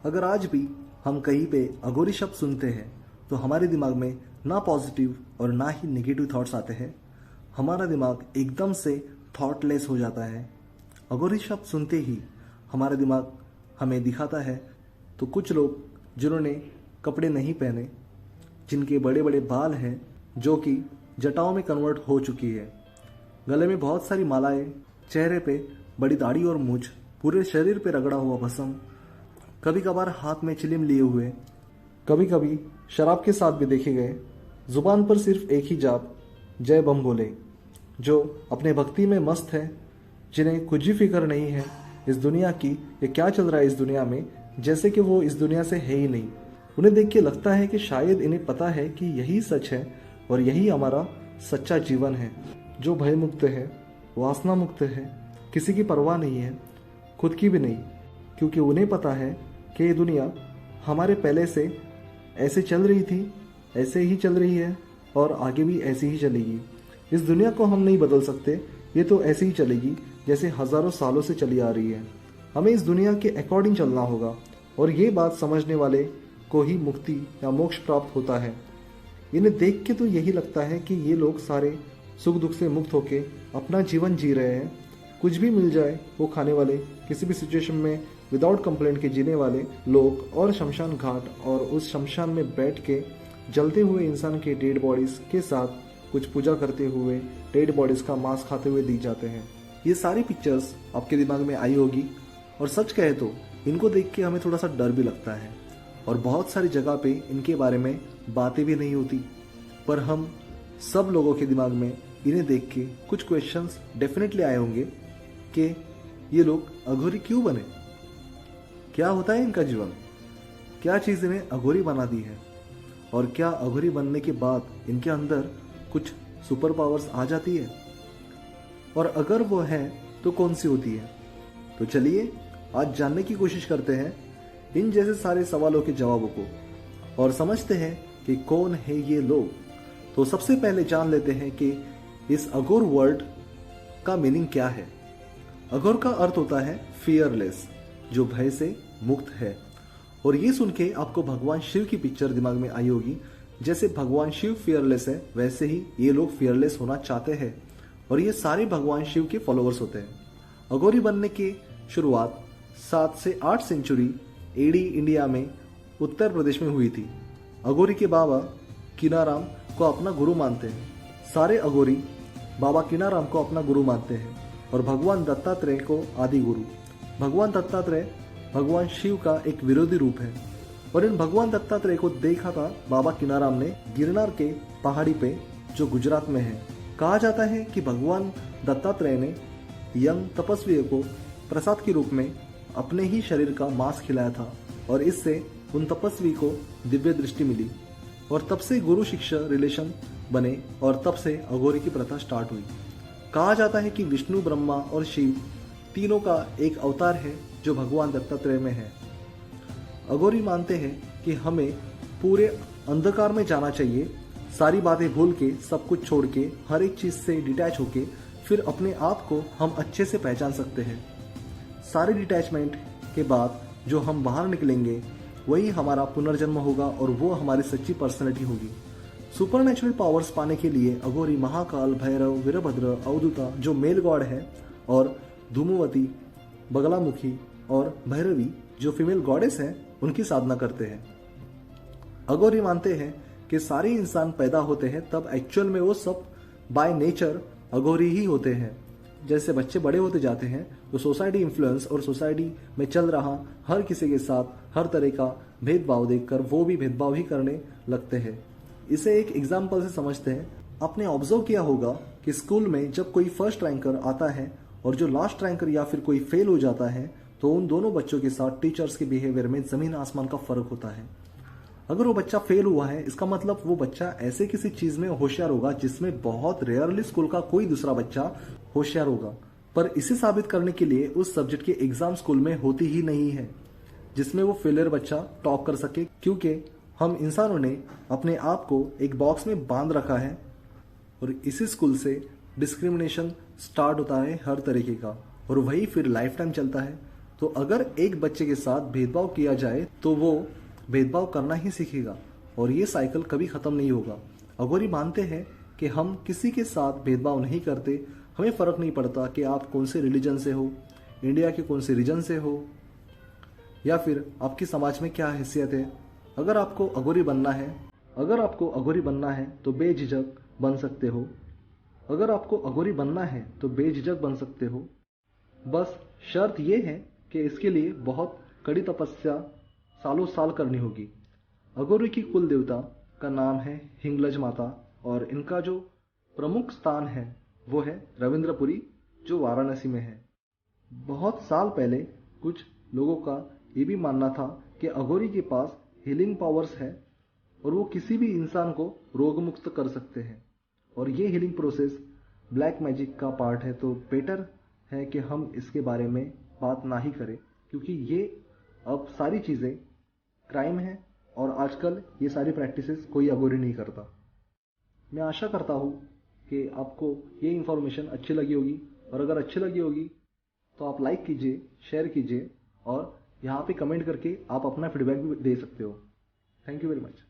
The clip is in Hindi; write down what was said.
अगर आज भी हम कहीं पे अघोरी शब्द सुनते हैं तो हमारे दिमाग में ना पॉजिटिव और ना ही नेगेटिव थॉट्स आते हैं। हमारा दिमाग एकदम से थॉटलेस हो जाता है। अघोरी शब्द सुनते ही हमारा दिमाग हमें दिखाता है तो कुछ लोग जिन्होंने कपड़े नहीं पहने, जिनके बड़े बड़े बाल हैं जो कि जटाओं में कन्वर्ट हो चुकी है, गले में बहुत सारी मालाएं, चेहरे पे बड़ी दाढ़ी और मूंछ, पूरे शरीर पे रगड़ा हुआ भस्म, कभी कभार हाथ में चिलिम लिए हुए, कभी कभी शराब के साथ भी देखे गए, जुबान पर सिर्फ एक ही जाप जय बम बोले, जो अपने भक्ति में मस्त है, जिन्हें कुछ भी फिक्र नहीं है इस दुनिया की, ये क्या चल रहा है इस दुनिया में, जैसे कि वो इस दुनिया से है ही नहीं। उन्हें देख के लगता है कि शायद इन्हें पता है कि यही सच है और यही हमारा सच्चा जीवन है, जो भय मुक्त है, वासना मुक्त है, किसी की परवाह नहीं है, खुद की भी नहीं, क्योंकि उन्हें पता है कि ये दुनिया हमारे पहले से ऐसे चल रही थी, ऐसे ही चल रही है और आगे भी ऐसे ही चलेगी। इस दुनिया को हम नहीं बदल सकते, ये तो ऐसे ही चलेगी जैसे हजारों सालों से चली आ रही है। हमें इस दुनिया के अकॉर्डिंग चलना होगा और ये बात समझने वाले को ही मुक्ति या मोक्ष प्राप्त होता है। इन्हें देख के तो यही लगता है कि ये लोग सारे सुख दुख से मुक्त होके अपना जीवन जी रहे हैं। कुछ भी मिल जाए वो खाने वाले, किसी भी सिचुएशन में विदाउट कंप्लेंट के जीने वाले लोग, और शमशान घाट और उस शमशान में बैठ के जलते हुए इंसान के डेड बॉडीज के साथ कुछ पूजा करते हुए डेड बॉडीज का मांस खाते हुए दिख जाते हैं। ये सारी पिक्चर्स आपके दिमाग में आई होगी और सच कहे तो इनको देख के हमें थोड़ा सा डर भी लगता है और बहुत सारी जगह पे इनके बारे में बातें भी नहीं होती, पर हम सब लोगों के दिमाग में इन्हें देख के कुछ क्वेश्चंस डेफिनेटली आए होंगे कि ये लोग अघोरी क्यों बने, क्या होता है इनका जीवन, क्या चीज़ इन्हें अघोरी बना दी है और क्या अघोरी बनने के बाद इनके अंदर कुछ सुपर पावर्स आ जाती है, और अगर वो है तो कौन सी होती है। तो चलिए आज जानने की कोशिश करते हैं इन जैसे सारे सवालों के जवाबों को और समझते हैं कि कौन है ये लोग। तो सबसे पहले जान लेते हैं कि इस अघोर वर्ड का मीनिंग क्या है। अघोर का अर्थ होता है फियरलेस, जो भय से मुक्त है। और ये सुन के आपको भगवान शिव की पिक्चर दिमाग में आई होगी। जैसे भगवान शिव फियरलेस है, वैसे ही ये लोग फियरलेस होना चाहते हैं और ये सारे भगवान शिव के फॉलोअर्स होते हैं। अघोरी बनने की शुरुआत 7 से 8 सेंचुरी एडी इंडिया में उत्तर प्रदेश में हुई थी। अघोरी के बाबा कीनाराम को अपना गुरु मानते हैं। सारे अघोरी बाबा कीनाराम को अपना गुरु मानते हैं और भगवान दत्तात्रेय को आदि गुरु। भगवान दत्तात्रेय भगवान शिव का एक विरोधी रूप है और इन भगवान दत्तात्रेय को देखा था बाबा कीनाराम ने गिरनार के पहाड़ी पे, जो गुजरात में है। कहा जाता है कि भगवान दत्तात्रेय ने यंग तपस्वियों को प्रसाद के रूप में अपने ही शरीर का मांस खिलाया था और इससे उन तपस्वी को दिव्य दृष्टि मिली और तब से गुरु शिष्य रिलेशन बने और तब से अघोरी की प्रथा स्टार्ट हुई। कहा जाता है कि विष्णु, ब्रह्मा और शिव तीनों का एक अवतार है जो भगवान दत्तात्रेय में है। अघोरी मानते हैं कि हमें पूरे अंधकार में जाना चाहिए, सारी बातें भूल के, सब कुछ छोड़ के, हर एक चीज से डिटैच होके फिर अपने आप को हम अच्छे से पहचान सकते हैं। सारे डिटैचमेंट के बाद जो हम बाहर निकलेंगे वही हमारा पुनर्जन्म होगा और वो हमारी सच्ची पर्सनैलिटी होगी। सुपरनेचुरल पावर्स पाने के लिए अघोरी महाकाल, भैरव, वीरभद्र, अवधूता जो मेल गॉड है, और धूमवती, बगलामुखी और भैरवी जो फीमेल गॉडेस हैं, उनकी साधना करते हैं। अघोरी मानते हैं कि सारे इंसान पैदा होते हैं तब एक्चुअल में वो सब बाय नेचर अघोरी ही होते हैं। जैसे बच्चे बड़े होते जाते हैं तो सोसाइटी इन्फ्लुएंस और सोसाइटी में चल रहा हर किसी के साथ हर तरह का भेदभाव देखकर वो भी भेदभाव ही करने लगते हैं। इसे एक एग्जाम्पल से समझते हैं। आपने ऑब्जर्व किया होगा कि स्कूल में जब कोई फर्स्ट रैंकर आता है और जो लास्ट रैंकर या फिर कोई फेल हो जाता है तो उन दोनों बच्चों के साथ टीचर्स के बिहेवियर में जमीन आसमान का फर्क होता है। अगर वो बच्चा फेल हुआ है, इसका मतलब वो बच्चा ऐसे किसी चीज में होशियार होगा जिसमें बहुत रेयरली स्कूल का कोई दूसरा बच्चा होशियार होगा। पर इसे साबित करने के लिए उस सब्जेक्ट की एग्जाम स्कूल में होती ही नहीं है जिसमें वो फेलियर बच्चा टॉप कर सके, क्योंकि हम इंसानों ने अपने आप को एक बॉक्स में बांध रखा है और इसी स्कूल से डिस्क्रिमिनेशन स्टार्ट होता है हर तरीके का और वही फिर लाइफ टाइम चलता है। तो अगर एक बच्चे के साथ भेदभाव किया जाए तो वो भेदभाव करना ही सीखेगा और ये साइकिल कभी ख़त्म नहीं होगा। अघोरी मानते हैं कि हम किसी के साथ भेदभाव नहीं करते, हमें फ़र्क नहीं पड़ता कि आप कौन से रिलीजन से हो, इंडिया के कौन से रीजन से हो, या फिर आपकी समाज में क्या हैसियत है। अगर आपको अघोरी बनना है तो बेझिझक बन सकते हो। बस शर्त यह है कि इसके लिए बहुत कड़ी तपस्या सालों साल करनी होगी। अघोरी की कुल देवता का नाम है हिंगलज माता और इनका जो प्रमुख स्थान है वो है रविंद्रपुरी, जो वाराणसी में है। बहुत साल पहले कुछ लोगों का ये भी मानना था कि अघोरी के पास हीलिंग पावर्स है और वो किसी भी इंसान को रोग मुक्त कर सकते हैं, और ये हीलिंग प्रोसेस ब्लैक मैजिक का पार्ट है। तो बेटर है कि हम इसके बारे में बात ना ही करें, क्योंकि ये अब सारी चीज़ें क्राइम है और आजकल ये सारी प्रैक्टिसेस कोई अघोरी नहीं करता। मैं आशा करता हूँ कि आपको ये इन्फॉर्मेशन अच्छी लगी होगी, और अगर अच्छी लगी होगी तो आप लाइक कीजिए, शेयर कीजिए और यहाँ पे कमेंट करके आप अपना फीडबैक भी दे सकते हो। Thank you very much.